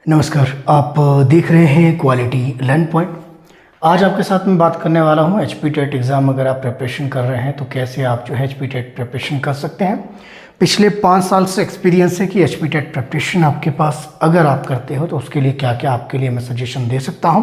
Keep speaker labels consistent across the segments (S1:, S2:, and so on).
S1: नमस्कार, आप देख रहे हैं क्वालिटी लर्न पॉइंट। आज आपके साथ में बात करने वाला हूं HP टेट एग्ज़ाम अगर आप प्रिपरेशन कर रहे हैं तो कैसे आप जो है HP टेट प्रिपरेशन कर सकते हैं। पिछले 5 साल से एक्सपीरियंस है कि HP टेट प्रिपरेशन आपके पास अगर आप करते हो तो उसके लिए क्या क्या आपके लिए मैं सजेशन दे सकता हूं,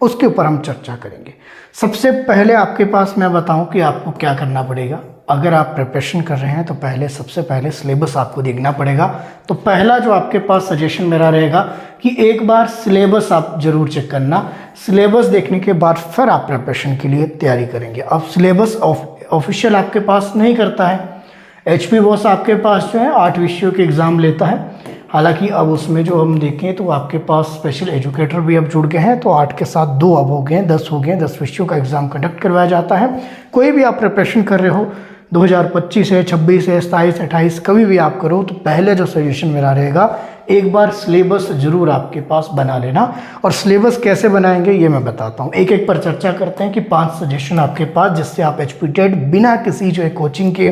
S1: उसके ऊपर हम चर्चा करेंगे। सबसे पहले आपके पास मैं बताऊं कि आपको क्या करना पड़ेगा। अगर आप प्रिपरेशन कर रहे हैं तो सबसे पहले सिलेबस आपको देखना पड़ेगा। तो पहला जो आपके पास सजेशन मेरा रहेगा कि एक बार सिलेबस आप जरूर चेक करना। सिलेबस देखने के बाद फिर आप प्रिपरेशन के लिए तैयारी करेंगे। अब सिलेबस ऑफिशियल आपके पास नहीं करता है। HP बॉस आपके पास जो है 8 विषयों के एग्ज़ाम लेता है। हालांकि अब उसमें जो हम देखें तो आपके पास स्पेशल एजुकेटर भी अब जुड़ गए हैं, तो 8 के साथ 2 अब हो गए हैं, 10 हो गए हैं। 10 विषयों का एग्ज़ाम कंडक्ट करवाया जाता है। कोई भी आप प्रिपरेशन कर रहे हो 2025 है, 26 है, 27, 28 कभी भी आप करो तो पहले जो सजेशन मेरा रहेगा एक बार सिलेबस जरूर आपके पास बना लेना। और सिलेबस कैसे बनाएंगे ये मैं बताता हूँ। एक एक पर चर्चा करते हैं कि 5 सजेशन आपके पास जिससे आप HP टेट बिना किसी जो है कोचिंग के,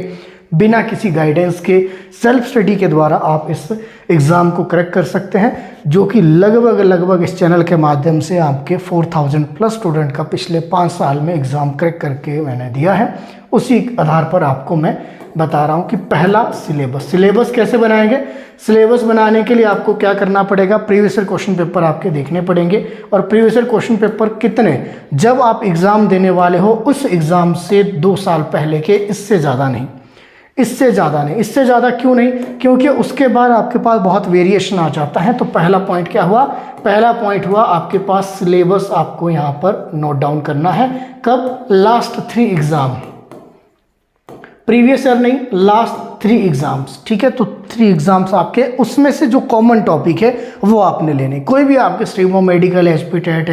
S1: बिना किसी गाइडेंस के, सेल्फ स्टडी के द्वारा आप इस एग्ज़ाम को क्रैक कर सकते हैं, जो कि लगभग इस चैनल के माध्यम से आपके 4000 प्लस स्टूडेंट का पिछले 5 साल में एग्ज़ाम क्रैक करके मैंने दिया है। उसी आधार पर आपको मैं बता रहा हूँ कि पहला सिलेबस कैसे बनाएंगे। सिलेबस बनाने के लिए आपको क्या करना पड़ेगा, प्रीवियस ईयर क्वेश्चन पेपर आपके देखने पड़ेंगे। और प्रीवियस ईयर क्वेश्चन पेपर कितने, जब आप एग्ज़ाम देने वाले हो उस एग्ज़ाम से 2 साल पहले के, इससे ज़्यादा नहीं। इससे ज़्यादा क्यों नहीं, क्योंकि उसके बाद आपके पास बहुत वेरिएशन आ जाता है। तो पहला पॉइंट क्या हुआ, पहला पॉइंट हुआ आपके पास सिलेबस आपको यहाँ पर नोट डाउन करना है। कब, लास्ट 3 एग्ज़ाम, प्रीवियस ईयर नहीं, लास्ट 3 एग्जाम्स, ठीक है। तो 3 एग्जाम्स आपके, उसमें से जो कॉमन टॉपिक है वो आपने लेने। कोई भी आपके stream of medical, HP TET,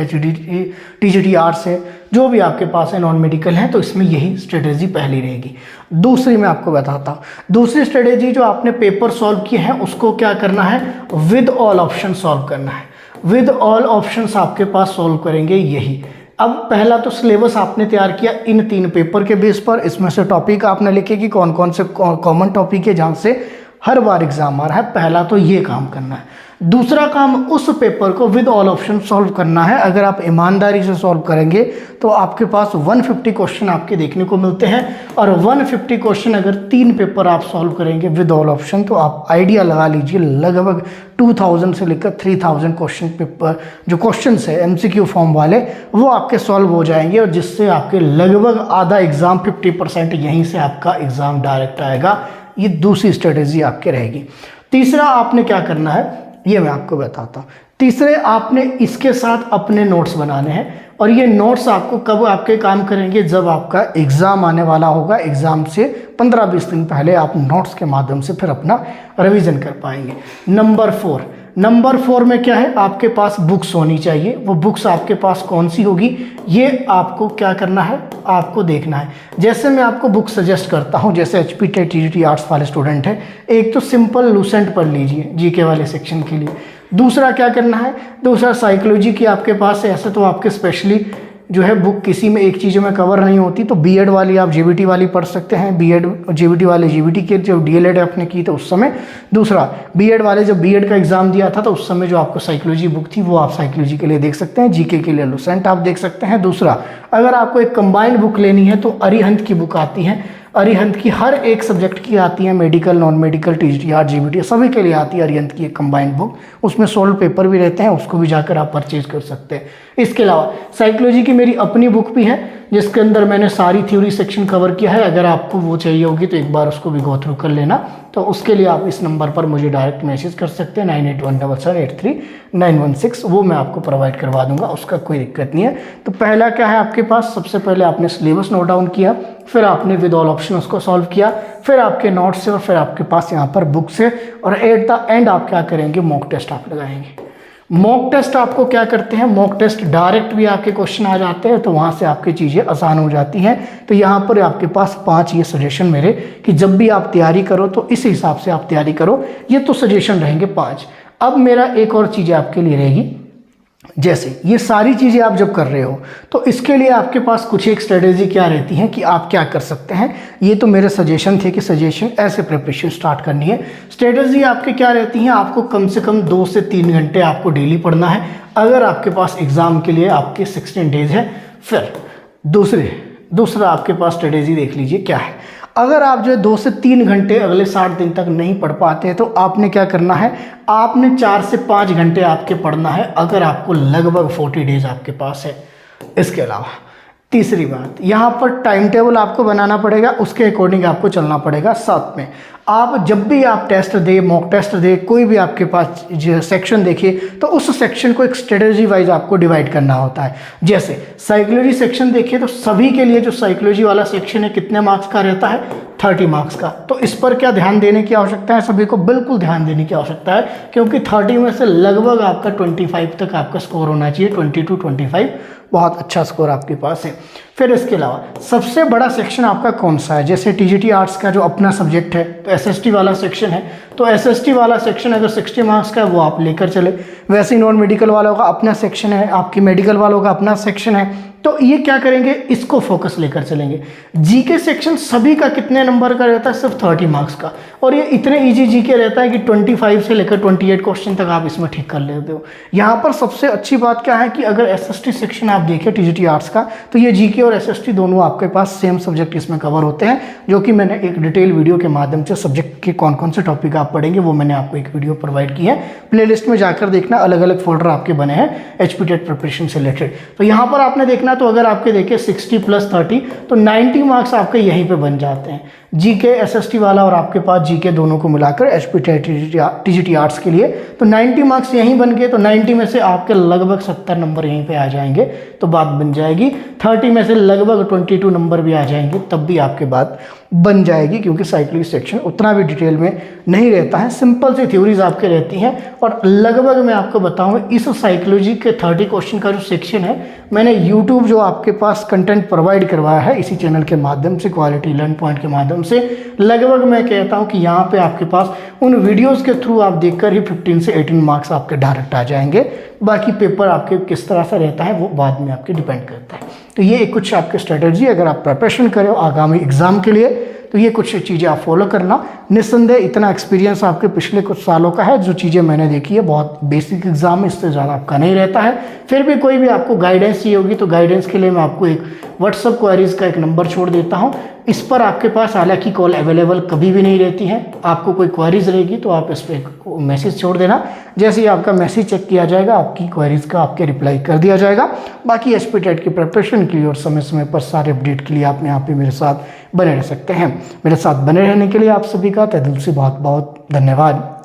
S1: TGT arts है, जो भी आपके पास है, नॉन मेडिकल है, तो इसमें यही स्ट्रेटेजी पहली रहेगी। दूसरी मैं आपको बताता हूँ, दूसरी स्ट्रेटेजी जो आपने पेपर सॉल्व किए हैं उसको क्या करना है, विद ऑल ऑप्शन सॉल्व करना है। विद ऑल ऑप्शंस आपके पास सॉल्व करेंगे यही। अब पहला तो सिलेबस आपने तैयार किया इन 3 पेपर के बेस पर। इसमें से टॉपिक आपने लिखे कि कौन कौन से कॉमन टॉपिक है जहाँ से हर बार एग्जाम आ रहा है। पहला तो ये काम करना है। दूसरा काम, उस पेपर को विद ऑल ऑप्शन सॉल्व करना है। अगर आप ईमानदारी से सॉल्व करेंगे तो आपके पास 150 क्वेश्चन आपके देखने को मिलते हैं। और 150 क्वेश्चन अगर 3 पेपर आप सॉल्व करेंगे विद ऑल ऑप्शन, तो आप आइडिया लगा लीजिए लगभग 2000 से लेकर 3000 क्वेश्चन पेपर जो क्वेश्चन है MCQ फॉर्म वाले, वो आपके सॉल्व हो जाएंगे। और जिससे आपके लगभग आधा एग्जाम, 50% यहीं से आपका एग्जाम डायरेक्ट आएगा। ये दूसरी स्ट्रेटेजी आपके रहेगी। तीसरा आपने क्या करना है ये मैं आपको बताता हूँ। तीसरे आपने इसके साथ अपने नोट्स बनाने हैं। और ये नोट्स आपको कब आपके काम करेंगे, जब आपका एग्ज़ाम आने वाला होगा। एग्ज़ाम से 15-20 दिन पहले आप नोट्स के माध्यम से फिर अपना रिवीजन कर पाएंगे। नंबर 4 में क्या है, आपके पास बुक्स होनी चाहिए। वो बुक्स आपके पास कौन सी होगी ये आपको क्या करना है, आपको देखना है। जैसे मैं आपको बुक सजेस्ट करता हूँ, जैसे HP टेट, TGT आर्ट्स वाले स्टूडेंट हैं, एक तो सिंपल लूसेंट पढ़ लीजिए GK वाले सेक्शन के लिए। दूसरा क्या करना है, दूसरा साइकोलॉजी की आपके पास है। ऐसे तो आपके स्पेशली जो है बुक किसी में एक चीज़ों में कवर नहीं होती, तो BEd वाली आप GBT वाली पढ़ सकते हैं। BEd GBT वाले GBT के जब DLED आपने की तो उस समय। दूसरा BEd वाले जब BEd का एग्ज़ाम दिया था तो उस समय जो आपको साइकोलॉजी बुक थी वो आप साइकोलॉजी के लिए देख सकते हैं। GK के लिए लुसेंट आप देख सकते हैं। दूसरा, अगर आपको एक कंबाइंड बुक लेनी है तो अरिहंत की बुक आती है। अरिहंत की हर एक सब्जेक्ट की आती है, medical, non medical, TGT art, GBT सभी के लिए आती है अरिहंत की एक कंबाइंड बुक। उसमें 16 पेपर भी रहते हैं, उसको भी जाकर आप परचेज कर सकते हैं। इसके अलावा साइकोलॉजी की मेरी अपनी बुक भी है जिसके अंदर मैंने सारी थ्योरी सेक्शन कवर किया है। अगर आपको वो चाहिए होगी तो एक बार उसको भी गो थ्रू कर लेना। तो उसके लिए आप इस नंबर पर मुझे डायरेक्ट मैसेज कर सकते हैं 9817783916। वो मैं आपको प्रोवाइड करवा दूंगा, उसका कोई दिक्कत नहीं है। तो पहला क्या है आपके पास, सबसे पहले आपने सिलेबस नोट डाउन किया, फिर आपने विद ऑल ऑप्शन उसको सॉल्व किया, फिर आपके नोट्स से, और फिर आपके पास यहाँ पर बुक्स है। और एट द एंड आप क्या करेंगे, मॉक टेस्ट आप लगाएंगे। मॉक टेस्ट आपको क्या करते हैं, मॉक टेस्ट डायरेक्ट भी आपके क्वेश्चन आ जाते हैं, तो वहाँ से आपकी चीज़ें आसान हो जाती हैं। तो यहाँ पर आपके पास 5 ये सजेशन मेरे कि जब भी आप तैयारी करो तो इस हिसाब से आप तैयारी करो। ये तो सजेशन रहेंगे 5। अब मेरा एक और चीज़ आपके लिए रहेगी, जैसे ये सारी चीज़ें आप जब कर रहे हो तो इसके लिए आपके पास कुछ एक स्ट्रेटेजी क्या रहती है कि आप क्या कर सकते हैं। ये तो मेरे सजेशन थे कि सजेशन ऐसे प्रिपरेशन स्टार्ट करनी है। स्ट्रेटेजी आपके क्या रहती हैं, आपको कम से कम 2 से 3 घंटे आपको डेली पढ़ना है अगर आपके पास एग्ज़ाम के लिए आपके 16 डेज है। फिर दूसरा आपके पास स्ट्रेटेजी देख लीजिए क्या है। अगर आप जो है 2 से 3 घंटे अगले 60 दिन तक नहीं पढ़ पाते हैं तो आपने क्या करना है, आपने 4 से 5 घंटे आपके पढ़ना है अगर आपको लगभग 40 डेज आपके पास है। इसके अलावा तीसरी बात, यहाँ पर टाइम टेबल आपको बनाना पड़ेगा, उसके अकॉर्डिंग आपको चलना पड़ेगा। साथ में आप जब भी आप टेस्ट दे, मॉक टेस्ट दे, कोई भी आपके पास जो सेक्शन देखिए तो उस सेक्शन को एक स्ट्रेटेजी वाइज आपको डिवाइड करना होता है। जैसे साइकोलॉजी सेक्शन देखिए तो सभी के लिए जो साइकोलॉजी वाला सेक्शन है कितने मार्क्स का रहता है, 30 मार्क्स का। तो इस पर क्या ध्यान देने की आवश्यकता है, सभी को बिल्कुल ध्यान देने की आवश्यकता है, क्योंकि 30 में से लगभग आपका 25 तक आपका स्कोर होना चाहिए, 22 25 बहुत अच्छा स्कोर आपके पास है। फिर इसके अलावा सबसे बड़ा सेक्शन आपका कौन सा है, जैसे टीजीटी आर्ट्स का जो अपना सब्जेक्ट है तो एसएसटी वाला सेक्शन है, तो एसएसटी वाला सेक्शन अगर 60 मार्क्स का है वो आप लेकर चले। वैसे ही नॉन मेडिकल वालों का अपना सेक्शन है, आपकी मेडिकल वालों का अपना सेक्शन है, तो ये क्या करेंगे, इसको फोकस लेकर चलेंगे। जीके सेक्शन सभी का कितने नंबर का रहता है, सिर्फ 30 मार्क्स का, और ये इतने इजी जीके रहता है कि 25 से लेकर 28 क्वेश्चन तक आप इसमें ठीक कर लेते हो। यहाँ पर सबसे अच्छी बात क्या है कि अगर एसएसटी सेक्शन आप देखें टीजीटी आर्ट्स का, तो ये जीके और एसएसटी दोनों आपके पास सेम सब्जेक्ट इसमें कवर होते हैं, जो कि मैंने एक डिटेल वीडियो के माध्यम से सब्जेक्ट के कौन कौन से टॉपिक आप पढ़ेंगे वो मैंने आपको एक वीडियो प्रोवाइड की है। प्लेलिस्ट में जाकर देखना, अलग अलग फोल्डर आपके बने हैं एचपीटेट प्रिपरेशन से रिलेटेड। तो यहाँ पर आपने देखना, तो अगर आपके देखिए 60 + 30 तो 90 मार्क्स आपके यहीं पे बन जाते हैं। जीके एसएसटी वाला और आपके पास जीके दोनों को मिलाकर एचपीटेट टीजीटी आर्ट्स के लिए तो 90 मार्क्स यहीं बन गए। तो 90 में से आपके लगभग 70 नंबर यहीं पे आ जाएंगे, तो बात बन जाएगी। 30 में से लगभग 22 नंबर भी आ जाएंगे, तब भी आपके बात बन जाएगी, क्योंकि साइकोलॉजी सेक्शन उतना भी डिटेल में नहीं रहता है, सिंपल सी थ्योरीज आपके रहती हैं। और लगभग मैं आपको बताऊं, इस साइकोलॉजी के 30 क्वेश्चन का जो सेक्शन है, मैंने यूट्यूब जो आपके पास कंटेंट प्रोवाइड करवाया है इसी चैनल के माध्यम से, क्वालिटी लर्न पॉइंट के माध्यम से, लगभग मैं कहता हूं कि यहाँ पे आपके पास उन वीडियोज़ के थ्रू आप देखकर ही 15 से 18 मार्क्स आपके डायरेक्ट आ जाएंगे। बाकी पेपर आपके किस तरह से रहता है वो बाद में आपके डिपेंड करता है। तो ये कुछ आपके स्ट्रेटजी, अगर आप प्रिपरेशन करें आगामी एग्जाम के लिए, तो ये कुछ चीज़ें आप फॉलो करना। निस्संदेह इतना एक्सपीरियंस आपके पिछले कुछ सालों का है, जो चीज़ें मैंने देखी है बहुत बेसिक एग्जाम में, इससे ज़्यादा आपका नहीं रहता है। फिर भी कोई भी आपको गाइडेंस चाहिए होगी तो गाइडेंस के लिए मैं आपको एक व्हाट्सअप क्वेरीज का एक नंबर छोड़ देता हूँ। इस पर आपके पास हालांकि कॉल अवेलेबल कभी भी नहीं रहती है, आपको कोई क्वेरीज रहेगी तो आप इस पर मैसेज छोड़ देना। जैसे ही आपका मैसेज चेक किया जाएगा, आपकी क्वेरीज का आपके रिप्लाई कर दिया जाएगा। बाकी एचपीटेट की प्रिपरेशन के लिए और समय समय पर सारे अपडेट के लिए आप यहाँ पे मेरे साथ बने रह सकते हैं। मेरे साथ बने रहने के लिए आप सभी का तहे दिल से बहुत बहुत धन्यवाद।